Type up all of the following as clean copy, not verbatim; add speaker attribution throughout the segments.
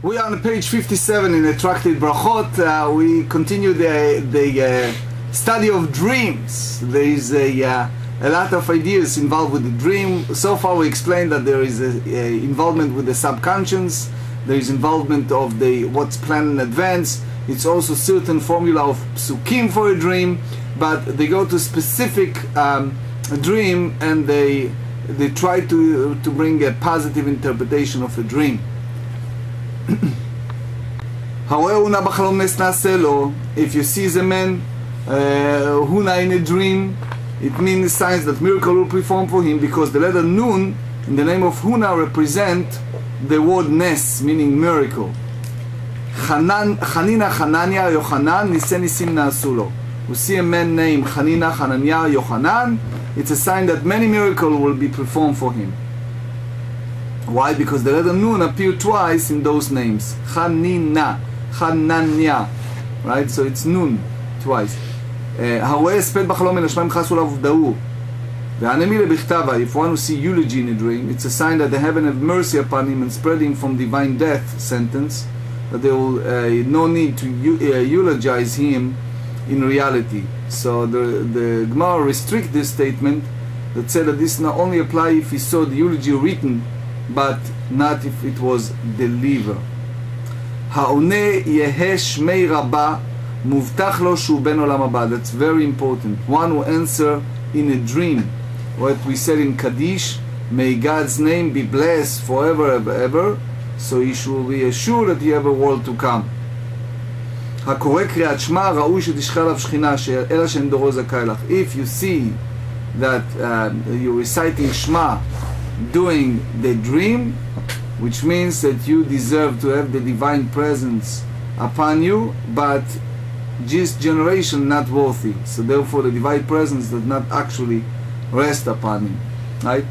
Speaker 1: We are on page 57 in the Tractate Brachot. We continue the study of dreams. There is a lot of ideas involved with the dream. So far we explained that there is a involvement with the subconscious. There is involvement of the what's planned in advance. It's also certain formula of psukim for a dream, but they go to specific dream and they try to bring a positive interpretation of a dream. If you see the man huna in a dream, it means signs that miracle will perform for him, because the letter nun in the name of huna represent the word nes, meaning miracle. Chanina, Chananya, Yochanan, Nisen Nisim Nasulo. We see a man named Chanina, Chananya, Yochanan. It's a sign that many miracles will be performed for him. Why? Because the letter nun appeared twice in those names. Chanina, Chananya, right? So it's nun twice. If one will see eulogy in a dream, it's a sign that the heaven have mercy upon him and spread him from divine death sentence, that there will no need to eulogize him in reality. So the Gemarah restrict this statement that said that this not only apply if he saw the eulogy written, but not if it was delivered. That's very important. One who answer in a dream what we said in Kaddish, may God's name be blessed forever and ever, so he should be assured that he have a world to come. If you see that you're reciting Shema during the dream, which means that you deserve to have the divine presence upon you, but this generation not worthy, so therefore the divine presence does not actually rest upon him, right?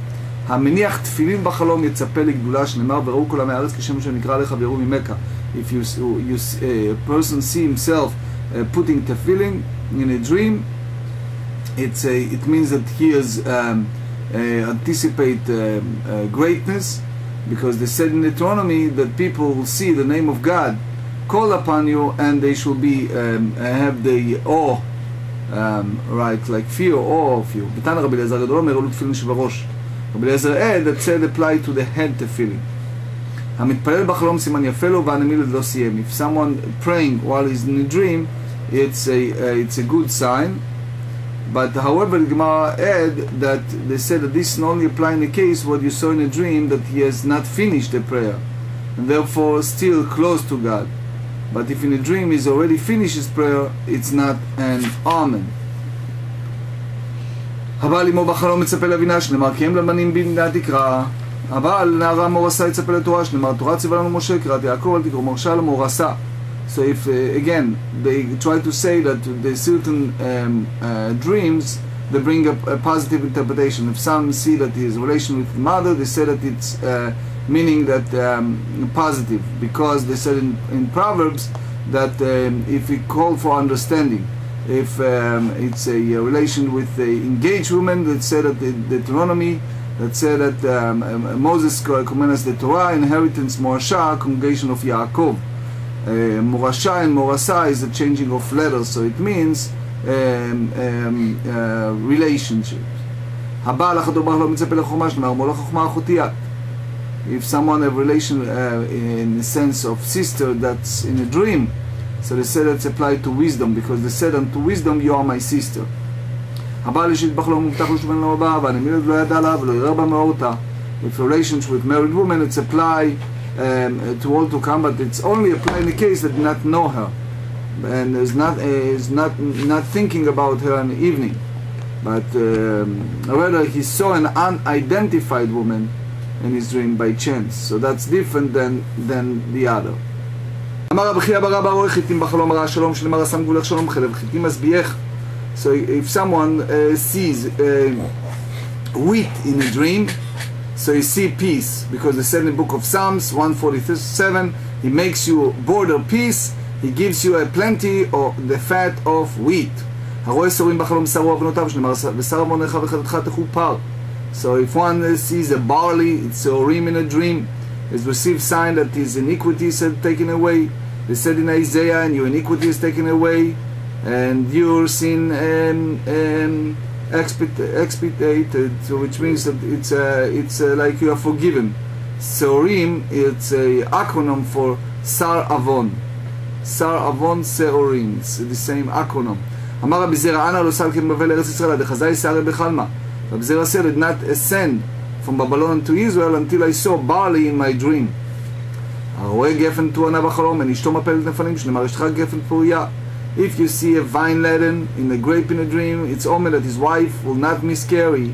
Speaker 1: המניח תפילין בחלום יצפה לגדולה, שנאמר וראו כל עמי הארץ כשם שנקרא לך ויראו ממך. If a person see himself putting tefillin in a dream, it means that he is anticipate greatness, because they said in Deuteronomy that people will see the name of God call upon you, and they should be have the awe, right, like fear, awe of you. בתנא רבי אליעזר הגדול אומר, אלו תפילין שבראש. רבי אליעזר עד, that said apply to the head tefillin. המתפלל בחלום סימן יפה לו, והנמיל לא סיים. If someone praying while he's in a dream, it's a good sign. But however, the Gemarah add that they said that this only apply in the case what you saw in a dream that he has not finished the prayer, and therefore still close to God. But if in a dream he's already finished his prayer, it's not an amen. אבל אמו בחלום מצפה לבינה, שנאמר כי הם לבנים בינה תקרא. אבל נערה מורסה יצפה לתורה, שנאמר תורה ציווה לנו משה קראת יעקב אל תקרא מורשה למורסה. So if again they try to say that the certain dreams, they bring a positive interpretation. If some see that his relation with the mother, they say that it's meaning that positive, because they said in Proverbs that if we call for understanding, if it's a relation with the engaged woman, that said that the Deuteronomy, that said that Moses commanded the Torah, inheritance Morasha, congregation of Yaakov. Morasha and Morasa is the changing of letters, so it means relationships. If someone have relation in the sense of sister that's in a dream, so they said that's applied to wisdom, because they said unto wisdom you are my sister. With relations with married women, it's applied to all to come, but it's only applied in the case that did not know her and is not thinking about her in the evening, but rather he saw an unidentified woman in his dream by chance, so that's different than the other. So if someone sees wheat in a dream, so you see peace, because they said in the book of Psalms 147, he makes you border peace, he gives you a plenty of the fat of wheat. So if one sees a barley, it's a urim in a dream. has received sign that his iniquity is taken away. They said in Isaiah, and your iniquity is taken away, and your sin expiated, so which means that it's like you are forgiven. Seorim, it's a acronym for Sar Avon. Sar Avon Seorim. It's the same acronym. Amar Rabbi Zera, Ana lo salkem Bavel Eretz Yisrael, dechazai Sare bechalma. Rabbi Zera said, did not ascend from Babylon to Israel until I saw barley in my dream. הרואה גפן תואנה בחלום, ונשתו מפלת נפלים, שנאמר אשתך גפן פוריה. If you see a vine laden in a grape in a dream, it's omen that his wife will not miscarry.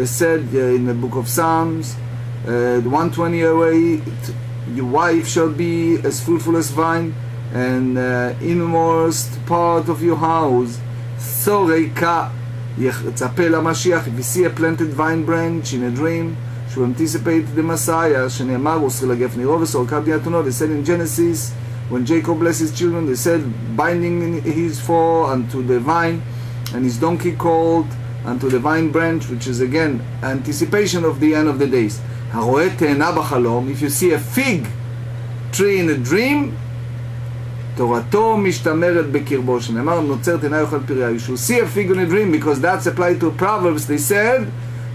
Speaker 1: Said in the book of Psalms, 120 your wife shall be as fruitful as vine, and inmost part of your house, Soreka יצפה למשיח. If you see a planted vine branch in a dream, to anticipate the Messiah, שנאמר, אוסר לגפן עירו וסורקה בדיאתונו. They said in Genesis, when Jacob blessed his children, they said, binding his foal unto the vine, and his donkey called unto the vine branch, which is again anticipation of the end of the days. הרואה תאנה בחלום, if you see a fig tree in a dream, תורתו משתמרת בקרבו, שנאמר, נוצר תאנה יאכל פריה. You should see a fig in a dream, because that's applied to Proverbs. They said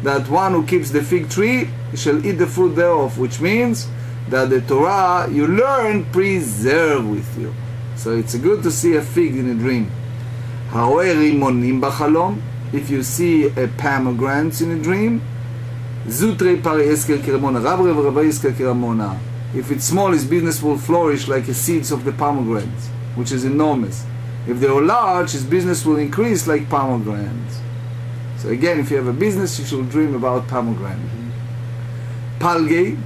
Speaker 1: that one who keeps the fig tree shall eat the fruit thereof, which means that the Torah you learn preserve with you. So it's good to see a fig in a dream. הרואה רימונים בחלום, if you see a pomegranate in a dream, זוטרי פרי אסקר כרמונה, רב רבי אסקר כרמונה. If it's small, his business will flourish like the seeds of the pomegranate, which is enormous. If they are large, his business will increase like pomegranates. So again, if you have a business, you should dream about pomegranate. Palgei,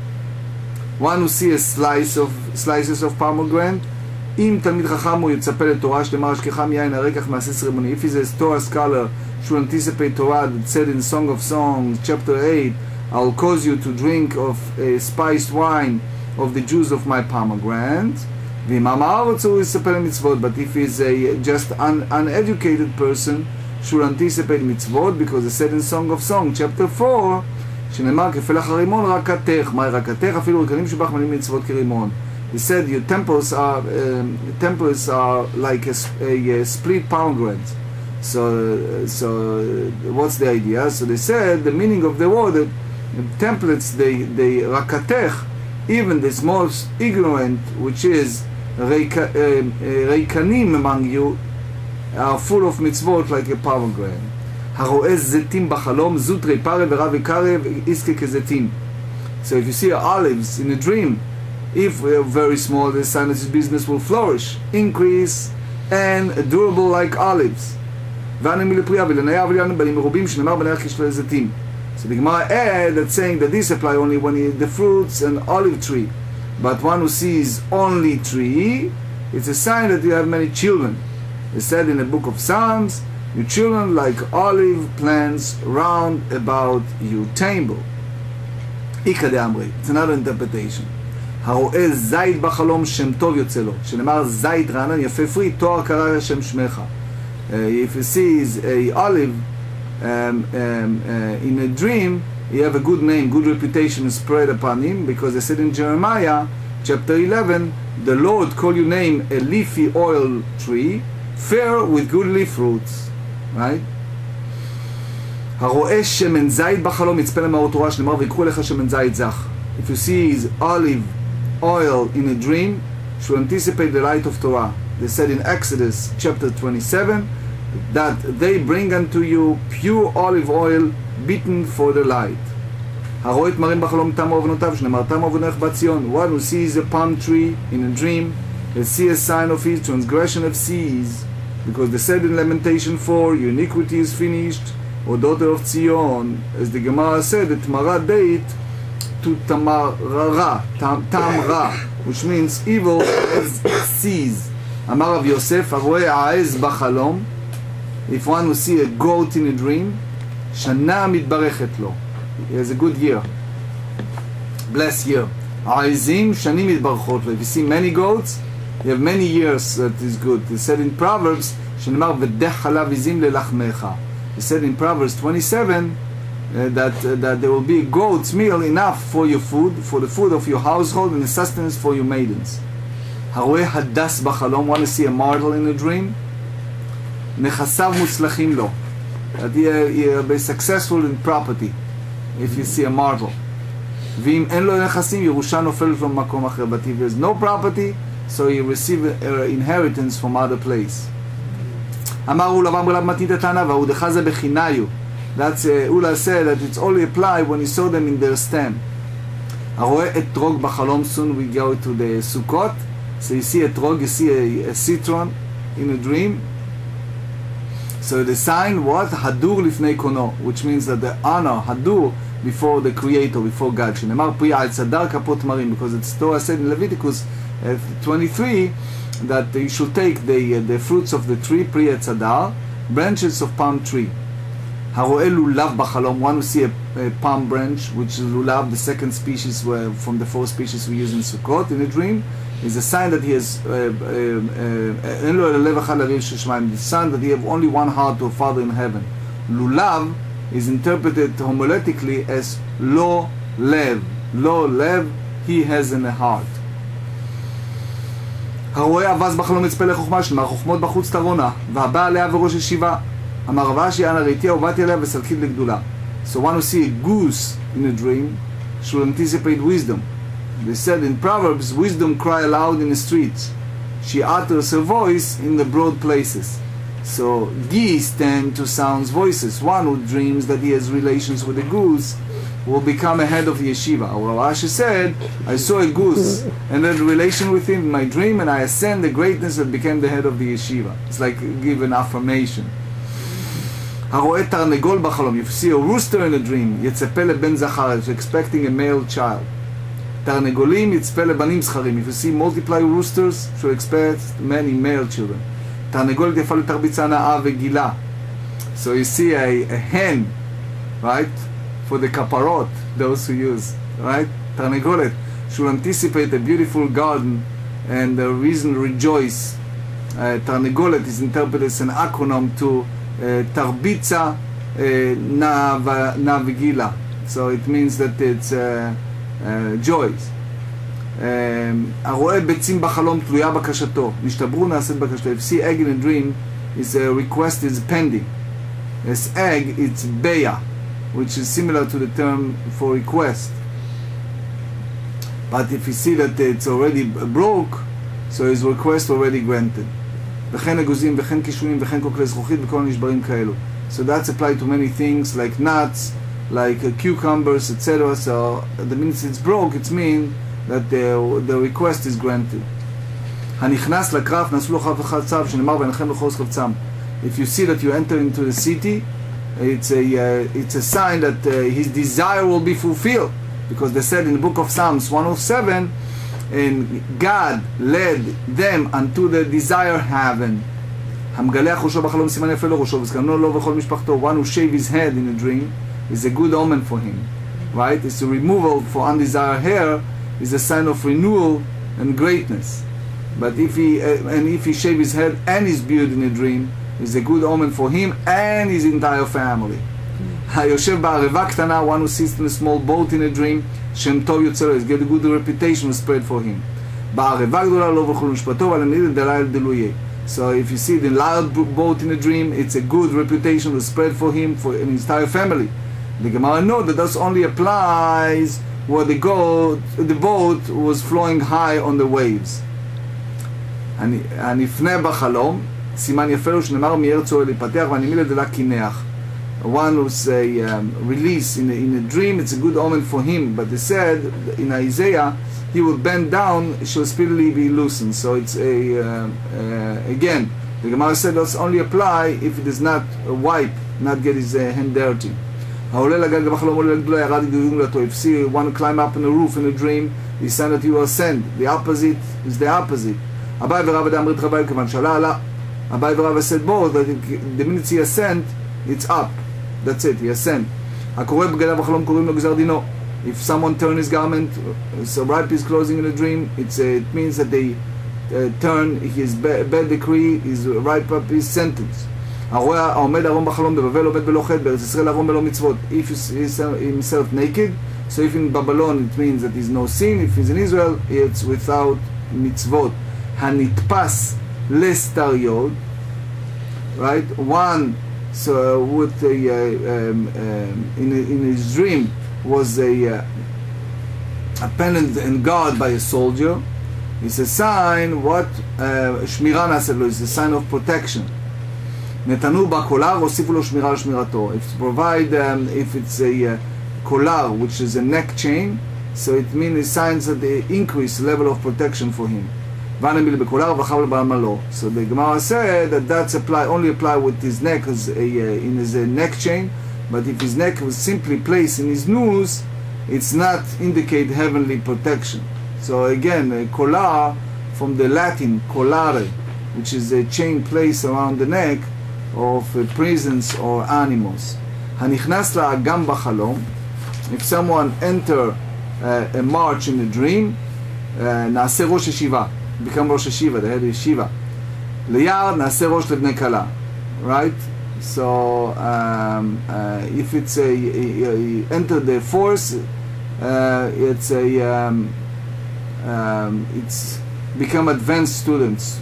Speaker 1: one who sees slices of pomegranate. אם תלמיד חכם הוא יצפה לתורה שלמה השכחה מיין הרקח מעשה רבוני. If he's a Torah scholar, should anticipate Torah that said in Song of Songs, chapter 8, I'll cause you to drink of a spiced wine of the juice of my pomegranate. ואם הארץ הוא יספר למצוות. But if he's a just uneducated person, should anticipate mitzvot, because it said in Song of Songs, chapter 4, שנאמר כפלח הרימון רקתך. מהי רקתך? אפילו רקנים שבך מלאים מצוות כרימון. He said your temples are like a split pomegranate. So what's the idea? So they said the meaning of the word that templates they rakatech, even the most ignorant, which is reikanim among you, are full of mitzvot like a pomegranate. הרואה זיתים בחלום, זוטרי פרא ורב וקרב איסקה כזיתים. So if you see olives in a dream, if very small, the sign that his business will flourish, increase, and durable like olives. ואני מלפריה ולניה ולנו בנים מרובים שנאמר בניה כשלי זיתים. So the Gemarah add that saying that this apply only when you eat the fruits and olive tree. But one who sees only tree, it's a sign that you have many children. It said in the book of Psalms, your children like olive plants round about your table. Ika de Amri. It's another interpretation. הרואה זית בחלום שם טוב יוצא לו, שנאמר זית רענן יפה פרי, תואר קרא שם שמך. If you see a olive in a dream, you have a good name, good reputation spread upon him, because they said in Jeremiah chapter 11, the Lord call your name a leafy oil tree, fair with good leaf fruits. Right? הרואה שמן זית בחלום יצפה למאור תורה, שנאמר ויקחו לך שמן זית זך. If you see his olive oil in a dream, should anticipate the light of Torah. They said in Exodus chapter 27 that they bring unto you pure olive oil beaten for the light. הרואה את מרים בחלום תמו ובנותיו, שנאמר תמו ובנך בת ציון. One who sees a palm tree in a dream, they see a sign of his transgression of seas, because they said in Lamentation 4, your iniquity is finished, O daughter of Zion, as the Gemarah said, that Mara date to Tamarara, Tamra, which means evil as seas. Amar Rav Yosef, הרואה העז בחלום, if one will see a goat in a dream, שנה מתברכת לו. He has a good year. Blessed year. העזים שנים מתברכות לו. If you see many goats, you have many years that is good. He said in Proverbs, שנאמר ודך חלב עזים ללחמך. He said in Proverbs 27, that there will be a goat's meal enough for your food, for the food of your household, and the sustenance for your maidens. הרואה הדס בחלום, want to see a mortal in a dream? נכסיו מוצלחים לו. That he'll be successful in property, if you see a mortal. ואם אין לו נכסים, ירושה נופלת לו במקום אחר. But if there's no property, so he receive inheritance from other place. אמר הוא לבם רלב מתנית התנא, והודך זה בחיניו. That's Ula said that it's only applied when you saw them in their stand. הרואה אתרוג בחלום, soon we go to the Sukkot. So you see etrog, you see a citron in a dream. So the sign what? Hadur lifnei kono, which means that the honor, Hadur, before the Creator, before God. שנאמר פרי העץ הדר כפות תמרים, because it's Torah said in Leviticus 23 that you should take the fruits of the tree, פרי עץ הדר, branches of palm tree. הרואה לולב בחלום, one who see a palm branch, which is lulav, the second species from the 4 species we use in Sukkot, in a dream, is a sign that he has אין לו לב אחד לאביו של שמיים, the sign that he have only one heart to a Father in heaven. לולב is interpreted homiletically as lo lev. Lo lev, he has in a heart. הרואה אבז בחלום מצפה לחוכמה, שנאמר חוכמות בחוץ תרונה, והבא עליה וראש ישיבה. אמר רבה שיען הראיתיה ובאתי עליה וסלקית לגדולה. So one who see a goose in a dream should anticipate wisdom. They said in Proverbs, wisdom cry aloud in the streets. She utters her voice in the broad places. So geese tend to sound voices. One who dreams that he has relations with a goose will become a head of the yeshiva. Or Rashi said, I saw a goose and had a relation with him in my dream, and I ascend the greatness that became the head of the yeshiva. It's like give an affirmation. הרואה תרנגול בחלום, if you see a rooster in a dream, יצפה לבן זכר, is expecting a male child. תרנגולים יצפה לבנים זכרים, if you see multiply roosters, should expect many male children. תרנגולת יפה לתרביצה נאה וגילה. So you see a hen, right, for the kaparot, those who use, right? תרנגולת should anticipate a beautiful garden and the reason rejoice. תרנגולת is interpreted as an acronym to תרביצה נאה וגילה. So it means that it's joys. הרואה ביצים בחלום תלויה בקשתו, נשתברו נעשית בקשתו. If you see egg in a dream, is a request is pending. As egg, it's beya, which is similar to the term for request. But if you see that it's already broke, so his request already granted. וכן אגוזים, וכן קישואים, וכן קוקלי זכוכית, וכל נשברים כאלו. So that's applied to many things like nuts, like cucumbers, etc. So the minute it's broke, it means that the request is granted. הנכנס לקרב, נעשו לו חפציו, שנאמר ונחם לחוז חפצם. If you see that you enter into the city, it's a sign that his desire will be fulfilled. Because they said in the book of Psalms 107, and God led them unto the desire heaven. המגלח ראשו בחלום סימן יפה לו ראשו, וזקנו לו וכל משפחתו. One who shave his head in a dream is a good omen for him, right? It's a removal for undesired hair is a sign of renewal and greatness. But if he shave his head and his beard in a dream, is a good omen for him and his entire family. היושב בערבה קטנה, one who sits in a small boat in a dream, שם טוב יוצא לו, is get a good reputation was spread for him. בערבה גדולה לא וכל משפטו, אבל המידה דליל דלויה. So if you see the loud boat in a dream, it's a good reputation was spread for him, for an entire family. The Gemarah know that this only applies where the boat was flowing high on the waves. הנפנה בחלום, סימן יפה לו שנאמר מארצו להיפתח, והנמילה דלה קינח. One who's released in a dream, it's a good omen for him. But they said in Isaiah, he will bend down, it shall speedily be loosened. So it's again, the Gemarah said that's only apply if it does not wipe, not get his hand dirty. If you see one climb up on the roof in a dream, he said that you ascend. The opposite is the opposite. Abai v'Rav Amrit Chabai Kavan Shala Ala. Abai v'Rav said both that the minute he ascend, it's up. That's it, he ascend. הקורא בגדיו בחלום קוראים לו גזר דינו. If someone turn his garment, so ripe his clothing in a dream, it means that they turn his bad decree, is ripe up his sentence. העומד ארון בחלום בבבל עומד בלא חטא, בארץ ישראל ארון בלא מצוות. If you see himself naked, so if in Babylon it means that there's no sin, if he's in Israel it's without mitzvot. הנתפס לסטריות, right? One, so with in his dream was a pennant and guard by a soldier. It's a sign, what שמירה נעשה לו, it's a sign of protection. נתנו בקולר, הוסיפו לו שמירה על שמירתו. If it's a collar, which is a neck chain, so it means signs that they increase level of protection for him. ואנמיל בקולר וחב לבעל מלוא. So the Gemarah said that that's only apply with his neck as in his neck chain, but if his neck was simply placed in his noose, it's not indicate heavenly protection. So again, a collar from the Latin collare, which is a chain placed around the neck of prisons or animals. הנכנס לאגם בחלום, if someone enter a march in a dream, נעשה ראש ישיבה, become ראש ישיבה, the head of yeshiva. ליער נעשה ראש לבני כלה, right? So if it's enter the force, it's become advanced students.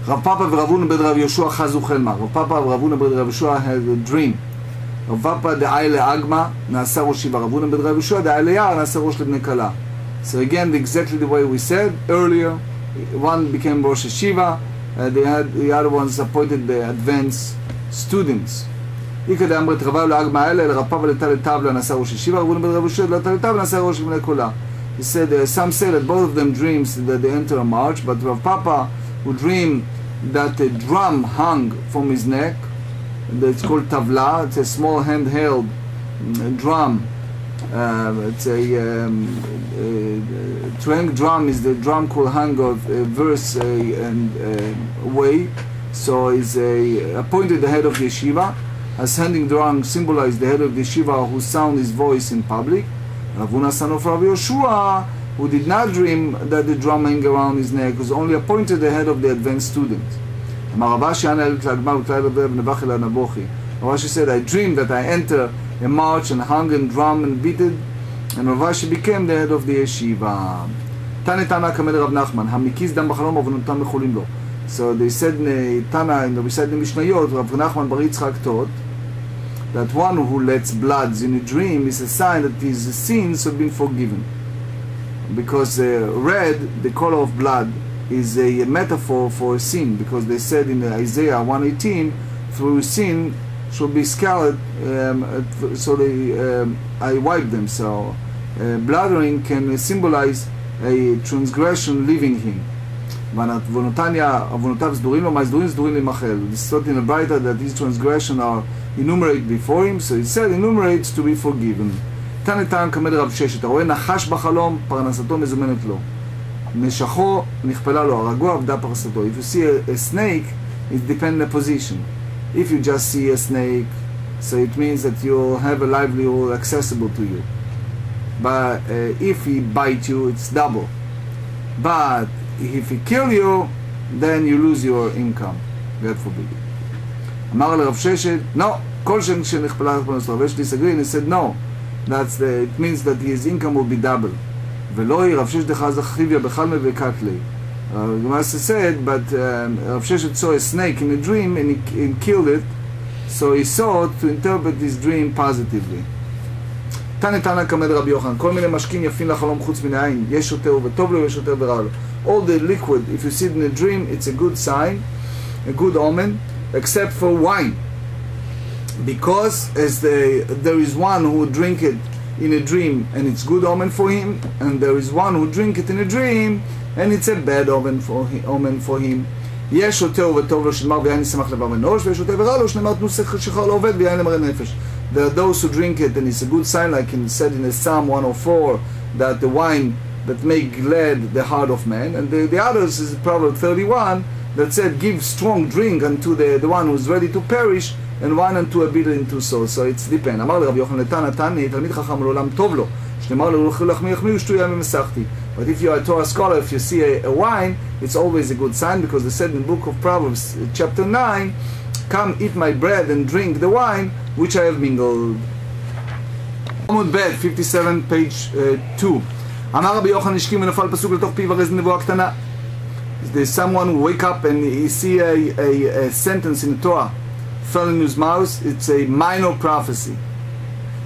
Speaker 1: רב פאפה ורב הונא בן רב יהושע חזו חלמה. רב פאפה ורב הונא בן רב יהושע had a dream. רב פאפה דאי לאגמה נעשה ראש ישיבה. רב הונא בן רב יהושע דאי ליער נעשה ראש לבני כלה. So again, exactly the way we said earlier, one became Rosh Yeshiva, the other ones appointed the advanced students. איקא דאמרת רבה לאגמה האלה, לרב פאפה לטל טבלה נעשה ראש ישיבה, רב הונא בן רב יהושע לטל טבלה נעשה ראש לבני כלה. He said, some say that both of them dreams that they enter a march, but Rav Papa who dreamed that a drum hung from his neck, it's called tavla, it's a small handheld drum. It's a triangle drum is the drum called hang of verse and way. So he's appointed the head of the yeshiva. As handing drum symbolized the head of the yeshiva who sound his voice in public. Rav Huna son of Rav Yoshua, who did not dream that the drum hang around his neck, was only appointed the head of the advanced students. Ravashi said, I dreamed that I enter a march and hung and drum and beat it, and Ravashi became the head of the yeshiva. So they said, Tana, in the recited Mishnayot, Rav Nachman bar Yitzchak taught that one who lets bloods in a dream is a sign that his sins have been forgiven. Because red, the color of blood, is a metaphor for a sin, because they said in Isaiah 1:18, through sin shall be scattered, so I wipe them. So blathering can symbolize a transgression leaving him. This is taught in the Braita that these transgressions are enumerated before him, so it said enumerates to be forgiven. תנתן כמד רב ששת, הרואה נחש בחלום, פרנסתו מזומנת לו. נשכו נכפלה לו, הרגוע עבדה פרנסתו. If you see a snake, it depends on the position. If you just see a snake, so it means that you'll have a livelihood accessible to you. But if he bites you, it's double. But if he kills you, then you lose your income. God forbid. אמר לרב ששת, no, כל שנכפלה פרנסתו. רב ששת disagreed, he said no. It means that his income will be double. ולא רב ששת דחז אחיביה בחלמה וקטלי. Gemarah said, but Rav Sheshet saw a snake in a dream and he killed it, so he sought to interpret his dream positively. תנא כמד רבי יוחנן, כל מיני משקים יפים לחלום חוץ מן העין, יש יותר וטוב לו, יש יותר ורע לו. All the liquid, if you see it in a dream, it's a good sign, a good omen, except for wine. Because there is one who drink it in a dream and it's good omen for him, and there is one who drink it in a dream and it's a bad omen for him. יש יותר וטוב לו שנאמר ויין ישמח לבב אנוש, ויש יותר ורע לו שנאמר תנו שכר לעובד ויין למראה נפש. There are those who drink it and it's a good sign, like it said in the Psalm 104 that the wine that make glad the heart of man, and the others is Proverbs 31 that said give strong drink unto the one who is ready to perish, and wine unto a bitter into soul. So it's depend. אמר לרב יוחנן לתנא תני, תלמיד חכם לעולם טוב לו, שנאמר לו לחמי יחמי ושתויה ממסכתי. But if you are a Torah scholar, if you see a wine, it's always a good sign, because they said in the book of Proverbs, chapter 9, come eat my bread and drink the wine which I have mingled. Talmud Bed, 57, page 2. אמר רבי יוחנן השכים ונפל פסוק לתוך פיו הרי זו נבואה קטנה. There's someone who wake up and he see a sentence in the Torah fell in his mouth. It's a minor prophecy.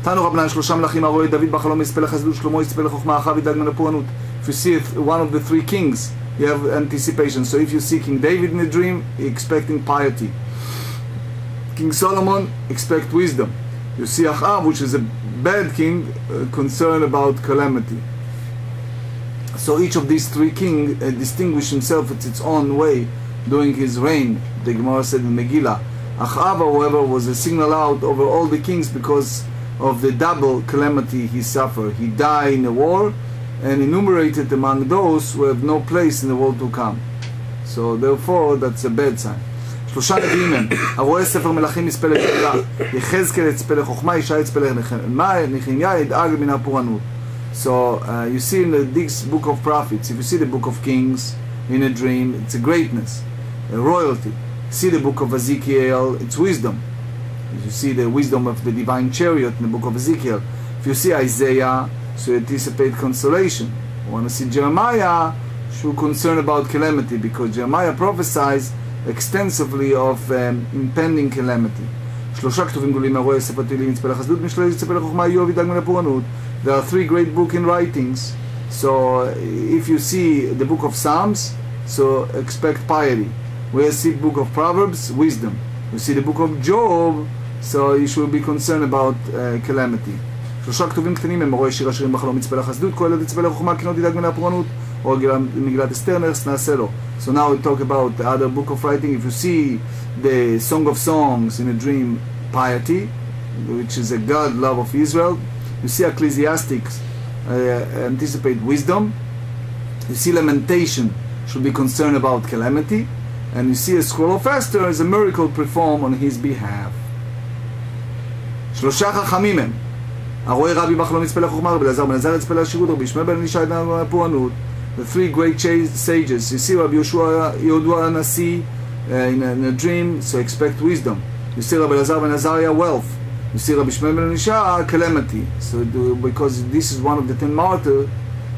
Speaker 1: תנו רבנן שלושה מלכים הרואה דוד בחלום יצפה לחסדות שלמה יצפה לחוכמה אחאב ידאג מן הפורענות. If you see one of the three kings, you have anticipation. So if you see King David in a dream, you're expecting piety. King Solomon, expect wisdom. You see Ahab, which is a bad king, concerned about calamity. So each of these three kings distinguished himself in its own way during his reign. The Gemarah said in Megillah. Ahab, however, was a signal out over all the kings because of the double calamity he suffered. He died in a war and enumerated among those who have no place in the world to come. So therefore, that's a bad sign. שלושה נביאים הם, הרואה ספר מלכים יצפה לתפילה, יחזקאל יצפה לחוכמה, ישעיה יצפה לנחמיה, ידאג מן הפורענות. So you see in this book of prophets, if you see the book of kings in a dream, it's a greatness, a royalty. See the book of Ezekiel, it's wisdom. If you see the wisdom of the divine chariot in the book of Ezekiel. If you see Isaiah, so you anticipate consolation. You want to see Jeremiah, you're concerned about calamity, because Jeremiah prophesies extensively of impending calamity. שלושה כתובים גדולים הרואה ספר תהילים יצפה לחסדות, משלי יצפה לחוכמה, איוב ידאג מן הפורענות. There are three great books in writings. So if you see the book of Psalms, so expect piety. We see the book of Proverbs, wisdom. You see the book of Job, so you should be concerned about calamity. שלושה כתובים קטנים הם רואה שיר השירים בחלום יצפה לחסדות, כל ילד יצפה לחוכמה, כנות ידאג מן הפורענות, או מגילת אסתר נעשה לו. So now we talk about the other book of writing. If you see the Song of Songs in a dream, piety, which is a God love of Israel. You see Ecclesiastics anticipate wisdom. You see Lamentation should be concerned about calamity. And you see a scroll of Esther as a miracle performed on his behalf. שלושה חכמים הם, הרואה רבי בחלום יצפה לחוכמה, רבי אלעזר בן עזריה יצפה לעשירות, רבי ישמעאל בן אלישע ידאג מן הפורענות. The three great sages. You see Rabbi Yehoshua Nasi in a dream, so expect wisdom. You see Rabbi Elazar ben Azariah, wealth. You see Rabbi Shmuel ben Elisha, calamity. So because this is one of the 10 martyrs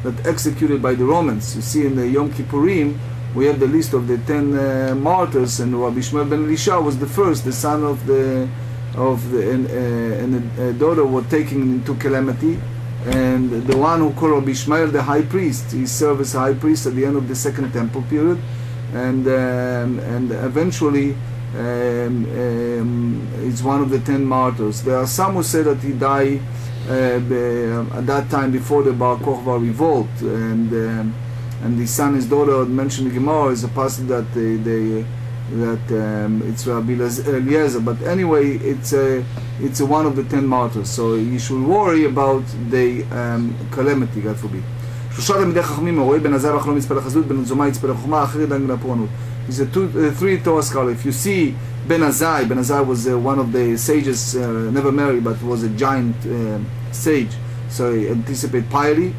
Speaker 1: that executed by the Romans. You see in the Yom Kippurim, we have the list of the 10 martyrs, and Rabbi Shmuel ben Elisha was the first, the son of the daughter were taken into calamity. And the one who called Rabbi Ishmael the high priest, he served as high priest at the end of the Second Temple period, and eventually it's one of the 10 martyrs. There are some who say that he died at that time before the Bar Kokhba revolt, and his son, his daughter, mentioned in Gemarah is a passage that it's Rabbi Eliezer. But anyway, it's one of the 10 martyrs. So you should worry about the calamity, God forbid. שלושה תלמידי חכמים הרואה בן עזאי בחלום יצפה לחסדות, בן זומא יצפה לחוכמה, אחר ידאג מן הפורענות. These are three Torah scholars. If you see Ben Azai was one of the sages, never married, but was a giant sage. So he anticipate piety.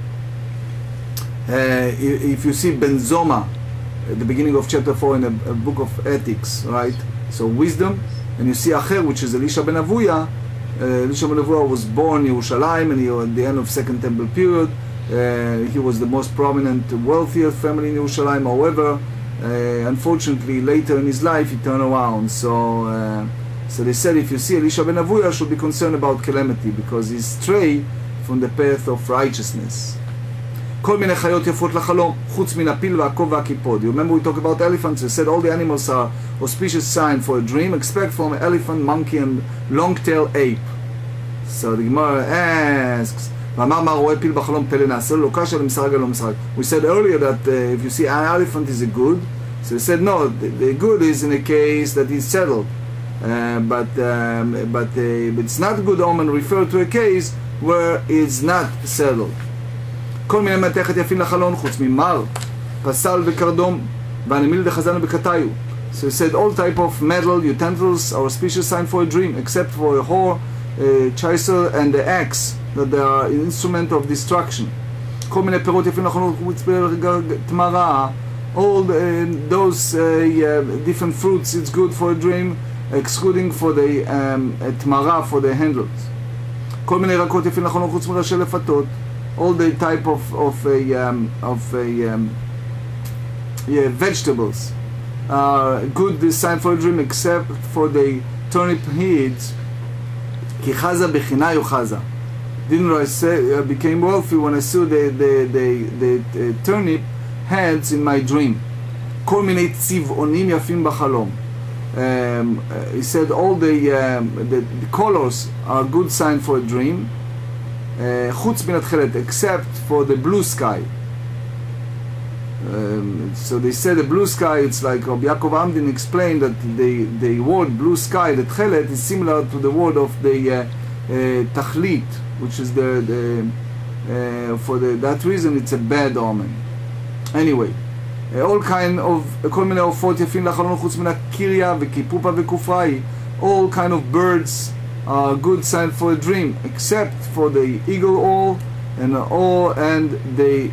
Speaker 1: If you see Ben Zoma, at the beginning of chapter 4 in a book of ethics, right? So wisdom, and you see Acher, which is Elisha ben Avuya. Elisha ben Avuya was born in Yerushalayim, and he at the end of Second Temple period. He was the most prominent, wealthiest family in Yerushalayim. However, unfortunately, later in his life, he turned around. So they said, if you see Elisha ben Avuya, should be concerned about calamity because he's stray from the path of righteousness. כל מיני חיות יפות לחלום, חוץ מן הפיל והעקוב והקיפוד. You remember we talked about elephants? We said all the animals are auspicious sign for a dream, except from an elephant, monkey, and long-tailed ape. So the Gemarah asks, ואמר מה רואה פיל בחלום פלא נעשה לו, לא קשה למסרג לא מסרג. We said earlier that if you see an elephant is a good, so we said no, the good is in a case that is settled. But it's not good omen refer to a case where it's not settled. כל מיני מתכת יפים לחלון חוץ ממר, פסל וקרדום, והנמיל דחזן בקטאיו. So he said all type of metal utensils are auspicious sign for a dream, except for a whore, chisel, and the axe, that they are an instrument of destruction. כל מיני פירות יפים לחלום חוץ בתמרה, all those different fruits, it's good for a dream, excluding for the תמרה, for the handles. כל מיני ירקות יפים לחלום חוץ מראשי לפתות, all the type of vegetables are good sign for a dream except for the turnip heads. כי חזה בחינה יוחזה. Didn't I say I became wealthy when I saw the turnip heads in my dream. כל מיני צבעונים יפים בחלום. He said all the colors are good sign for a dream. חוץ מן התכלת, except for the blue sky. So they said the blue sky, it's like Rabbi Yaakov Amdin explained that the word blue sky, the tchelet, is similar to the word of the tachlit, which is that reason it's a bad omen. Anyway, all kind of, כל מיני עופות יפים לחלון חוץ מן הקיריה וקיפופה וקופראי, all kind of birds are good sign for a dream, except for the eagle owl and the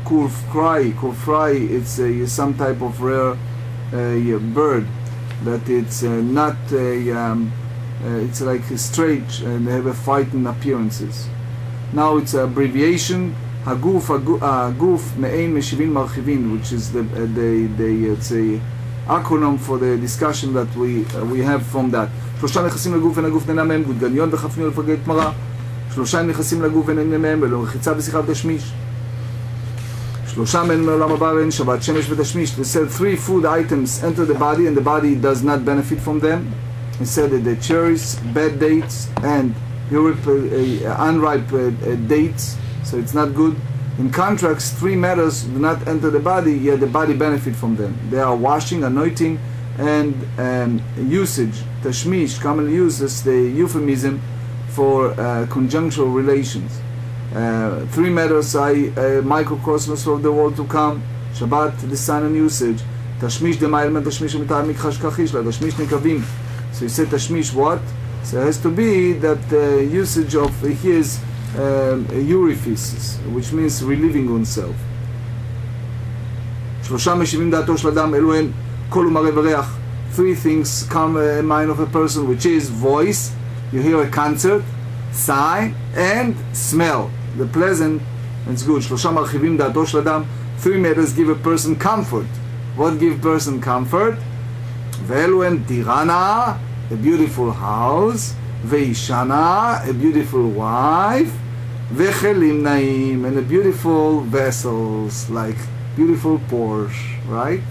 Speaker 1: kurfrai. Kurfrai, it's some type of rare bird that it's not it's like straight and they have a fighting appearances. Now it's abbreviation הגוף מעין משיבין מרחיבין, which is it's a acronym for the discussion that we have from that. שלושה נכנסים לגוף ואין הגוף נהנה מהם, גודגניון וחפניון לפרגי תמרה. שלושה נכנסים לגוף ואין נהנה מהם, ולא רחיצה ושיחה ותשמיש. שלושה מהם מעולם הבא ואין שבת, שמש ותשמיש. They said 3 food items enter the body and the body does not benefit from them. He said that the cherries, bad dates, and unripe dates, so it's not good. In contrast, 3 matters do not enter the body, yet the body benefit from them. They are washing, anointing, and usage. Tashmish commonly uses the euphemism for conjunctural relations. 3 matters are microcosmos of the world to come. Shabbat, the sign and usage. Tashmish the element tashmish u'mitar mikhash kachishla. Tashmish nekavim. So you say tashmish what? So it has to be that usage of his euryphysis, which means reliving oneself. שלושה משיבים דעתו של אדם, אלו הן קול ומראה וריח. 3 things come in mind of a person, which is voice, you hear a concert, sigh, and smell. The pleasant, it's good. שלושה מרחיבים דעתו של אדם. 3 matters give a person comfort. What give person comfort? ואלו הן דירה נאה, a beautiful house, ואישה נאה, a beautiful wife, וכלים נאים, and a beautiful vessels, like beautiful Porsche, right?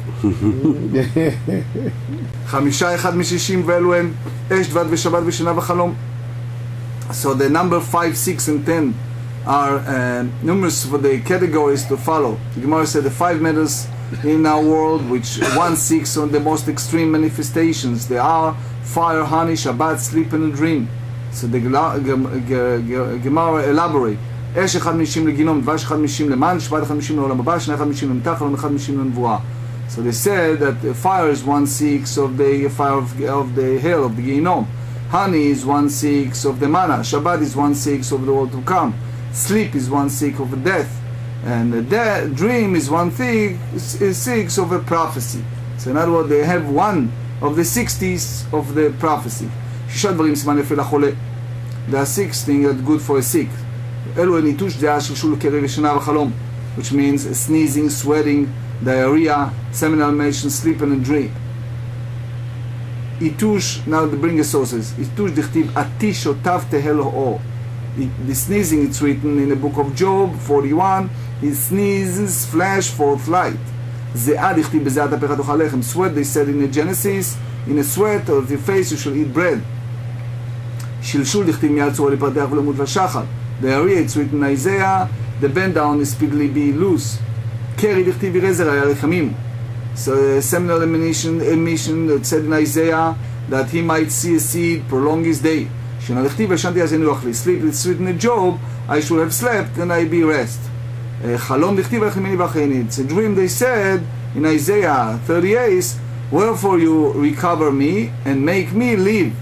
Speaker 1: 5 1 מ-60 ואלו הם אש דבד ושבת ושינה וחלום. So the number 5, 6 and 10 are numerous for the categories to follow. The Gemarah said the 5 matters in our world, which 1, 6 on the most extreme manifestations. They are fire, honey, Shabbat, sleep, and a dream. So the Gemarah elaborate. אש 1 מ-60 לגיהנום, דבש 1 מ-60 למן, שבת 1 מ-60 לעולם הבא, שני 1 מ-60 למתח, חלום 1 מ-60 לנבואה. So they said that fire is 1/6 of the fire of the hell of the Gehinnom. Honey is 1/6 of the manna. Shabbat is 1/6 of the world to come. Sleep is 1/6 of death, and the dream is 1/6 of a prophecy. So in other words, they have 1 of the 60s of the prophecy. 6 דברים סימן יפה לחולה. There are 6 things that are good for a sick. אלו הן ניטוש דעה, שלשול קרב ושינה וחלום, which means sneezing, sweating, diarrhea, seminal mention, sleep and a dream. Itush, now they bring the sources. Itush dichtiv atish otav tehel o. The sneezing, it's written in the book of Job 41. He sneezes, flash, forth light. Ze'ah dichtiv beze'at apechat ochal lechem. Sweat, they said in the Genesis, in a sweat of your face you shall eat bread. Shilshul dichtiv miyal tzorah lipateach v'lemut v'shachar. Diarrhea, it's written in Isaiah, the bend down is speedily be loose. Keri dichtiv v'rezer ha'yalechamim. So seminal emission that said in Isaiah that he might see a seed, prolong his day. Sleep, it's written in Job, I should have slept and I be rest. It's a dream, they said in Isaiah 38, wherefore you recover me and make me live.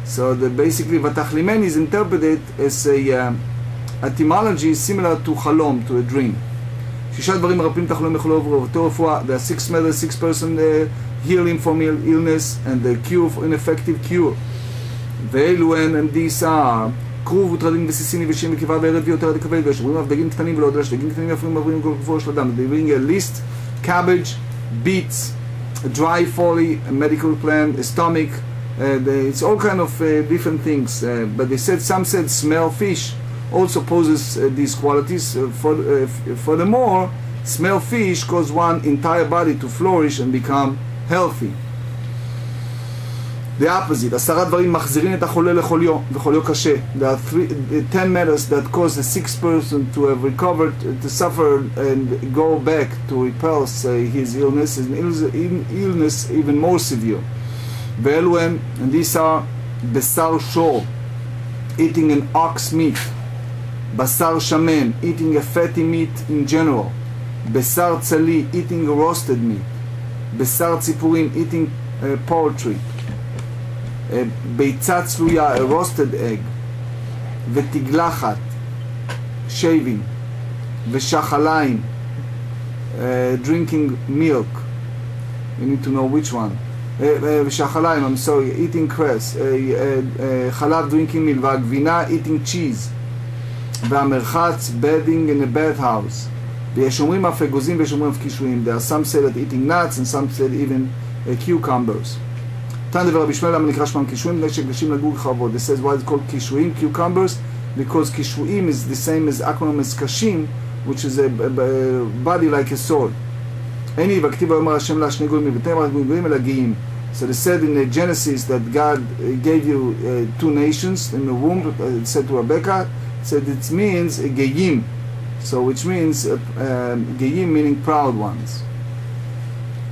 Speaker 1: So basically Vatachlimen is interpreted as a etymology is similar to חלום, to a dream. 6 דברים מרפאים את החלום יכולו ובאותו רפואה. There are 6 methods, 6 person healing from illness and the cure for ineffective cure. ואלו הן, and these are כרוב וטרדים וסיסים יבשים וקיבה וערב ויותר לכבד ושרורים אף דגים קטנים ולא דלש דגים קטנים יפרים עברים כל גבוה של אדם. They bring a list, cabbage, beets, a dry folly, a medical plant, a stomach, it's all kind of different things, but they said, some said smell fish also poses these qualities. Furthermore, smell fish cause one entire body to flourish and become healthy. The opposite, 10 דברים מחזירים את החולה לחוליו וחוליו קשה. There are 10 matters that cause the sick person to have recovered, to suffer and go back to repulse his illness, illness even more severe. ואלו הם, and these are בשר שור, eating an ox meat, בשר שמן, eating a fatty meat in general, בשר צלי, eating a roasted meat, בשר ציפורים, eating poultry, ביצה צלויה, a roasted egg, ותגלחת, shaving, ושחליים, drinking milk. You need to know which one. ושחליים, I'm sorry, eating cress, חלב, drinking milk, והגבינה, eating cheese, והמרחץ, bathing in a bathhouse. ויש אומרים אף אגוזים ויש אומרים אף קישואים. There are some say that eating nuts and some say even cucumbers. תן דבר רבי שמואל למה נקרא שמם קישואים, מפני שקדשים לגור חרבות. This says why it's called קישואים, cucumbers, because קישואים is the same as acronym as קשים, which is a body like a sword. אין בכתיב אומר השם לה שני גויים מבטאים רק גויים אלא גאים. So they said in the Genesis that God gave you 2 nations in the womb. It said to Rebecca, it said it means geyim, so which means geyim meaning proud ones.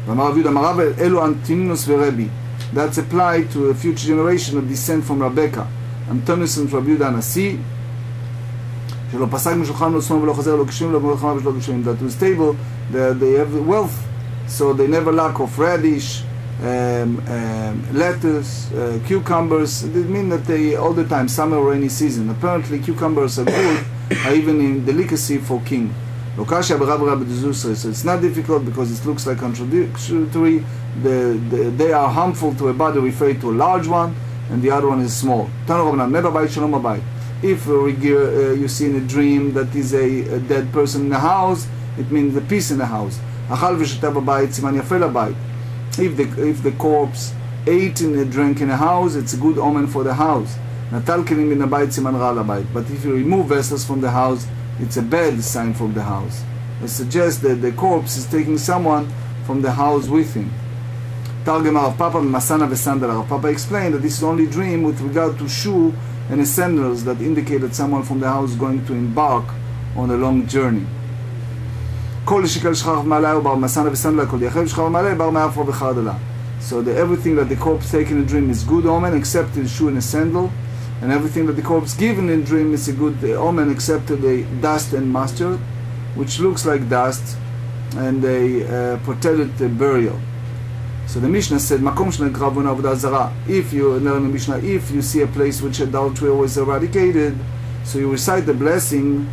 Speaker 1: ואמר רבי יהודה אמר רב אלו אנטונינוס ורבי. That's applied to a future generation of descent from Rebecca. אנטונינוס ורבי יהודה הנשיא, שלא פסק משולחן לא שמאל ולא חזר לא קשרים לא מלחמה ושלא קשרים. That was stable, they have wealth, so they never lack of radish, lettuce, cucumbers. It means that they all the time, summer or rainy season. Apparently cucumbers are good, are even in delicacy for king. So it's not difficult because it looks like contradictory. They are harmful to a body referred to a large one, and the other one is small. If you see in a dream that is a dead person in the house, it means the peace in the house. If the corpse ate and drank in a house, it's a good omen for the house. But if you remove vessels from the house, it's a bad sign from the house. It suggests that the corpse is taking someone from the house with him. Rav Papa explained that this is only dream with regard to shoe and the sandals that indicate that someone from the house is going to embark on a long journey. So everything that the corpse taken in a dream is good omen except the shoe and a sandal, and everything that the corpse given in a dream is a good omen except the dust and mustard, which looks like dust, and they protected the burial. So the Mishnah said, if you learn the Mishnah, if you see a place which adultery was eradicated, so you recite the blessing,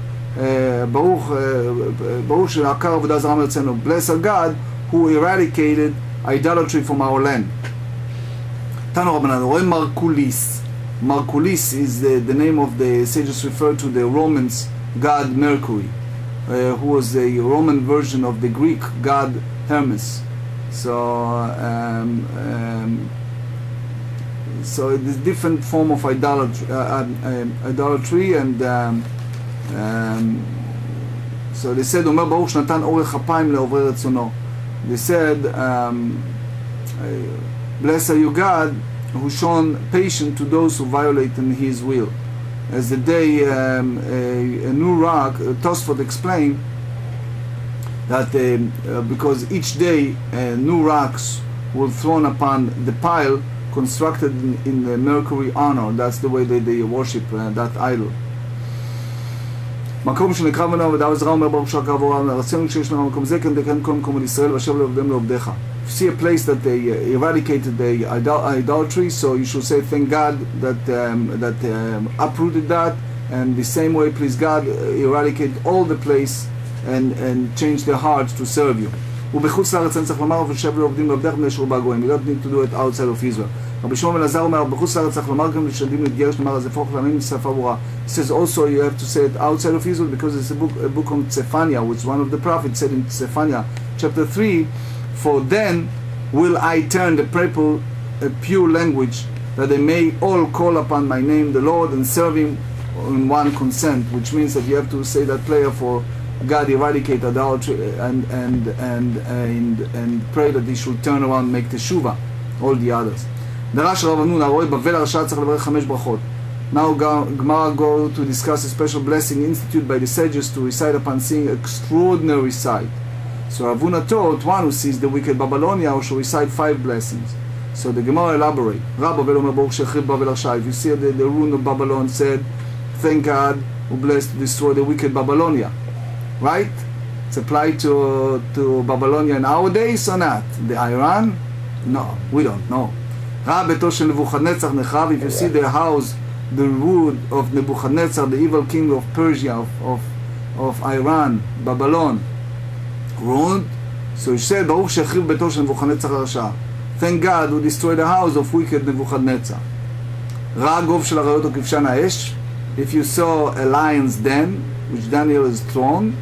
Speaker 1: bless our God who eradicated idolatry from our land. Markulis is the name of the sages referred to the Romans god Mercury, who was a Roman version of the Greek god Hermes. So it is different form of idolatry, and so they said, Omer Baruch שנתן אורך אפיים לעוברי רצונו. They said, blessed are you God, who shown patient to those who violate in His will. As the day a new rock, Tosefta explained that because each day new rocks were thrown upon the pile constructed in the Mercury honor. That's the way they worship that idol. מקום שנקרא בנו ודאו זרע אומר ברוך שעקר ועורם לרצינו כשיש לנו מקום זה כן דקן כל מקום על ישראל ואשר לעובדם לעובדיך. If you see a place that they eradicated the idolatry, so you should say thank God that uprooted that, and the same way, please God, eradicate all the place and change their hearts to serve you. ובחוץ לארץ אין צריך לומר, ושב לעובדים לעובדך בני ישרו בגויים. You don't need to do it outside of Israel. רבי שמעון בן אלעזר אומר, בחוץ לארץ צריך לומר גם לשדים להתגרש, נאמר אז הפוך לעמים שפה ברורה. He says also you have to say it outside of Israel because it's a book on Zephaniah, which one of the prophets said in Zephaniah chapter 3, for then will I turn the people a pure language, that they may all call upon my name, the Lord, and serve him in one consent, which means that you have to say that prayer for God eradicate adultery and pray that he should turn around and make teshuvah, all the others. דרש רב אמנון, הרואה בבל הרשע צריך לברך 5 ברכות. Now Gemarah go to discuss a special blessing instituted by the sages to recite upon seeing extraordinary sight. So Rav Huna taught one who sees the wicked Babylonia should recite 5 blessings. So the Gemarah elaborate. Rab Bavel Omer Baruch Shechriv Bavel Arsha. If you see the ruin of Babylon said, thank God who blessed to destroy the wicked Babylonia. Right? It's applied to Babylonia nowadays or not? The Iran? No, we don't know. Rab Beto Shel Nebuchadnezzar Nechav. If you see the house, the wood of Nebuchadnezzar, the evil king of Persia, of Iran, Babylon, ruined. So he said, Baruch Shechriv Beto Shel Nebuchadnezzar Rasha. Thank God who destroyed the house of wicked Nebuchadnezzar. Ra Gov Shel Arayot Ukivshan Ha'esh. If you saw a lion's den, which Daniel is thrown,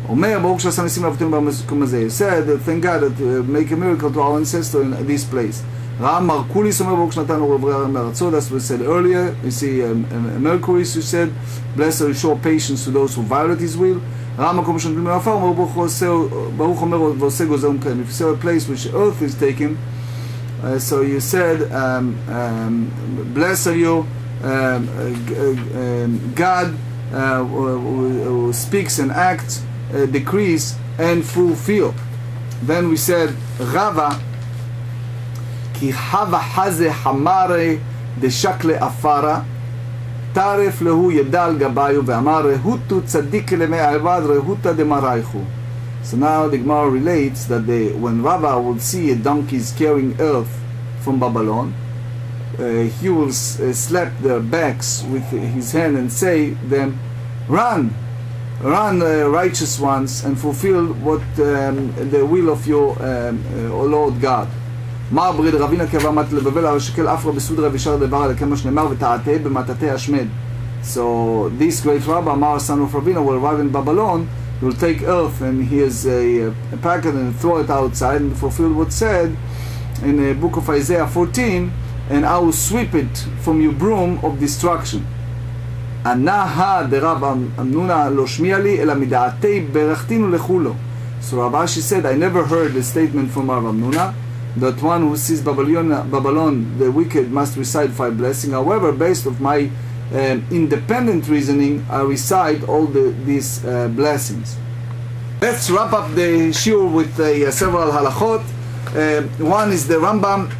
Speaker 1: Omer Baruch Shasam Nisim Avtim B'Masukum Hazeh. He said, thank God that make a miracle to our ancestor in this place. Ra Markulis Omer Baruch Shnatan U'Revra Meratzot. That's what we said earlier. You see Mercury's who said, blessed are show patience to those who violate his will. Ra Makom Shantim Me'afar Baruch Omer V'Oseh Gozeh Umkem. If you saw a place which earth is taken, so you said, blessed are you, God who speaks and acts, decrees and fulfill. Then we said, Rava, ki hava haze hamare de shakle afara, taref lehu yedal gabayu ve'amar rehutu tzadik leme'avad rehuta de maraychu. So now the Gemarah relates that when Rava would see a donkey carrying earth from Babylon, he will slap their backs with his hand and say them, run, righteous ones, and fulfill what the will of your Lord God. So this great Rabbi, Mar son of Ravina, will arrive in Babylon. He will take earth and he has a packet and throw it outside and fulfill what's said in the book of Isaiah 14, and I will sweep it from your broom of destruction. So Rabbi Ashi said, I never heard the statement from Rav Amnuna that one who sees Babylon, the wicked, must recite 5 blessings. However, based on my independent reasoning, I recite all these blessings. Let's wrap up the shiur with several halachot. One is the Rambam,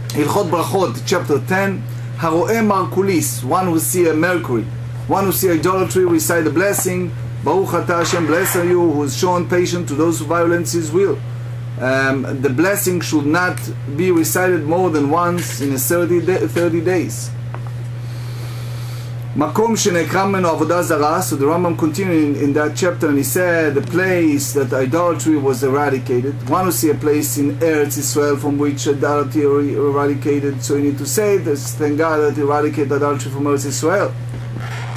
Speaker 1: Hilchot Brachot, chapter 10. Haroe Markulis, one who see a mercury, one who see idolatry, recite the blessing. Baruch Atah Hashem, bless are you, who has shown patience to those who violate his will. The blessing should not be recited more than once in a 30 days. Makom shenekram meno avodah zara. So the Rambam continued in that chapter, and he said the place that idolatry was eradicated. One who see a place in Eretz Israel from which idolatry eradicated. So you need to say this. Thank God that eradicated idolatry from Eretz Israel.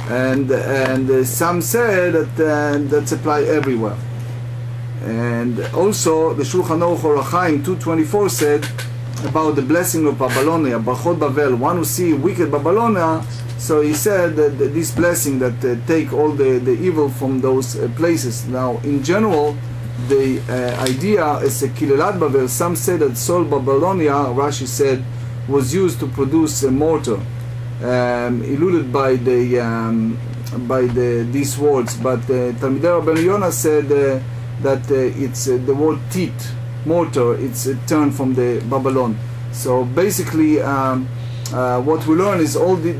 Speaker 1: And some say that that's applied everywhere. And also the Shulchan Aruch Orach Chaim 224 said about the blessing of Babylonia, Bachot Bavel. One who see wicked Babylonia. So he said that this blessing that take all the evil from those places. Now, in general, the idea is a Kilelat Bavel. Some say that Sol Babylonia, Rashi said, was used to produce a mortar, eluded by these words. But Talmud Rabbi Yonah said that it's the word tit, mortar. It's a turn from the Babylon. So basically. What we learn is all the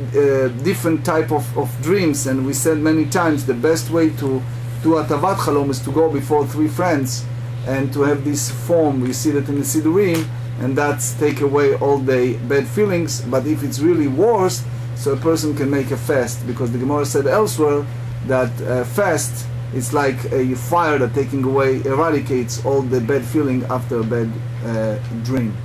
Speaker 1: different type of dreams, and we said many times the best way to do atavat chalom is to go before 3 friends and to have this form. We see that in the Sidurim, and that's take away all the bad feelings. But if it's really worse, so a person can make a fast, because the Gemarah said elsewhere that fast is like a fire that eradicates all the bad feeling after a bad dream.